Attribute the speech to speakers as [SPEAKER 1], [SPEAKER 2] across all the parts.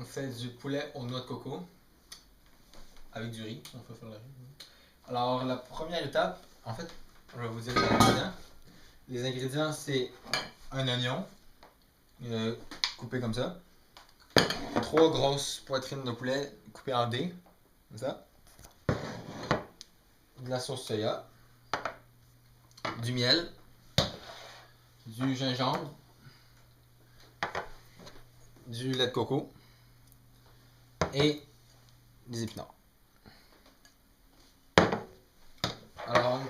[SPEAKER 1] on fait du poulet aux noix de coco avec du riz. On peut faire le riz. Alors, la première étape, en fait, je vais vous dire les ingrédients. Les ingrédients, c'est un oignon coupé comme ça, 3 grosses poitrines de poulet coupées en dés, comme ça, de la sauce soya, du miel, du gingembre, du lait de coco et des épinards. Alors,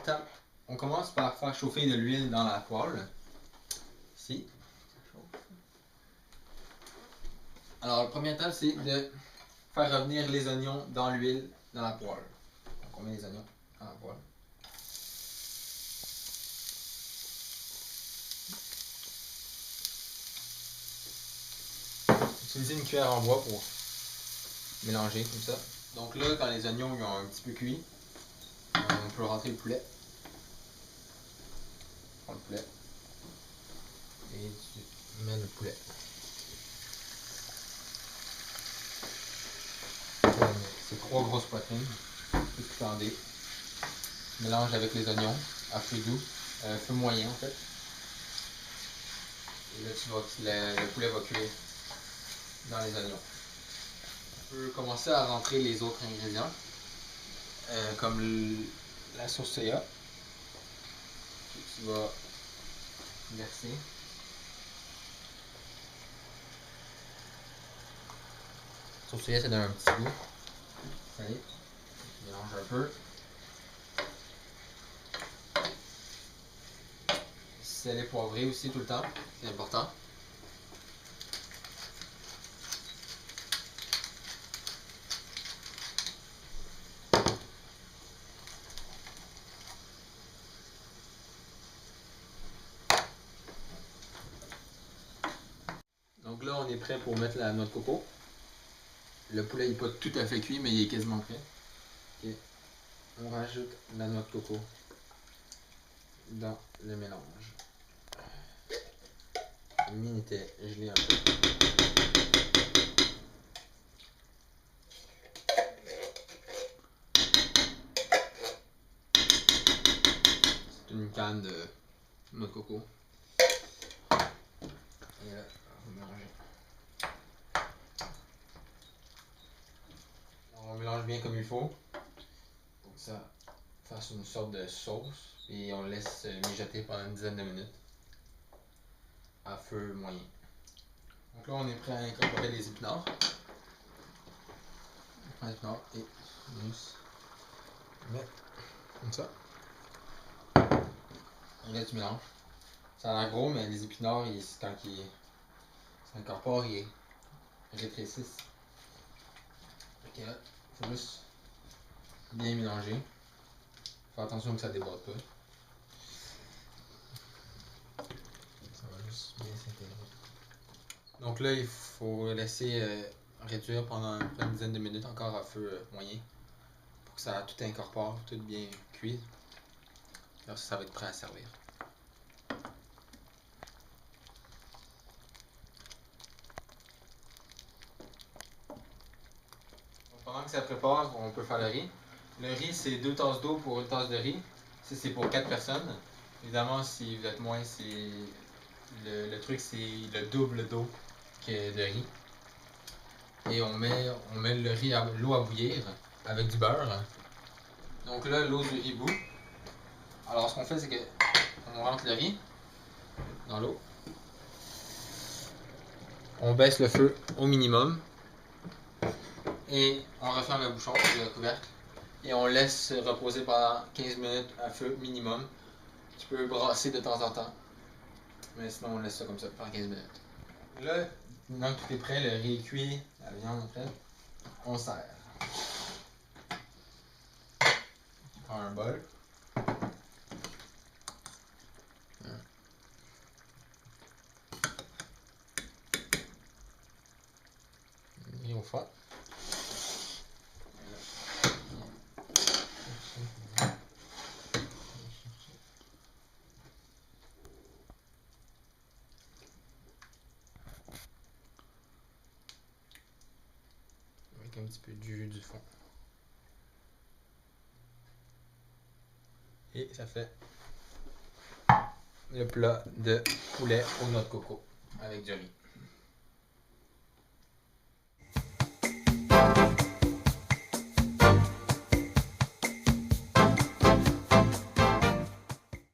[SPEAKER 1] on commence par faire chauffer de l'huile dans la poêle. Ici. Alors, la première étape, c'est de faire revenir les oignons dans l'huile dans la poêle. Donc, on met les oignons dans la poêle. Utilisez une cuillère en bois pour mélanger comme ça. Donc là, quand les oignons ont un petit peu cuit, on peut rentrer le poulet. On prend le poulet. Et tu mets le poulet. C'est 3 grosses poitrines, toutes coupées. Tu mélanges avec les oignons à feu doux, feu moyen en fait. Et là, le poulet va cuire dans les oignons. On peut commencer à rentrer les autres ingrédients, comme la sauce soya. Tu vas verser. La sauce soya, ça donne un petit goût. Allez, mélange un peu. Sel et poivré aussi tout le temps, c'est important. Donc là, on est prêt pour mettre la noix de coco. Le poulet n'est pas tout à fait cuit, mais il est quasiment prêt. Okay. On rajoute la noix de coco dans le mélange. Le mien était gelé un peu. C'est une canne de noix de coco. Et là, on va mélanger. On mélange bien comme il faut. Pour que ça fasse une sorte de sauce. Et on laisse mijoter pendant une dizaine de minutes. À feu moyen. Donc là, on est prêt à incorporer les épinards. On prend les épinards et on met comme ça. Et là, tu mélanges. Ça a l'air gros, mais les épinards, quand ils s'incorporent, ils rétrécissent. Ok, là, il faut juste bien mélanger. Faire attention que ça ne déborde pas. Ça va juste bien s'intégrer. Donc là, il faut laisser réduire pendant une dizaine de minutes encore à feu moyen. Pour que ça tout incorpore, tout bien cuit. Alors ça va être prêt à servir. Pendant que ça prépare, on peut faire le riz. Le riz, c'est 2 tasses d'eau pour une tasse de riz. Ça, c'est pour 4 personnes. Évidemment, si vous êtes moins, le truc, c'est le double d'eau que de riz. Et on met le riz l'eau à bouillir avec du beurre. Donc là, l'eau du riz bout. Alors, ce qu'on fait, c'est que on rentre le riz dans l'eau. On baisse le feu au minimum. Et on referme le bouchon, le couvercle. Et on laisse reposer pendant 15 minutes à feu minimum. Tu peux brasser de temps en temps. Mais sinon, on laisse ça comme ça pendant 15 minutes. Là, maintenant que tout est prêt, le riz est cuit, la viande est prête, on sert. On prend un bol. Et au fond. avec un petit peu de jus du fond. Et ça fait le plat de poulet aux noix de coco avec du riz.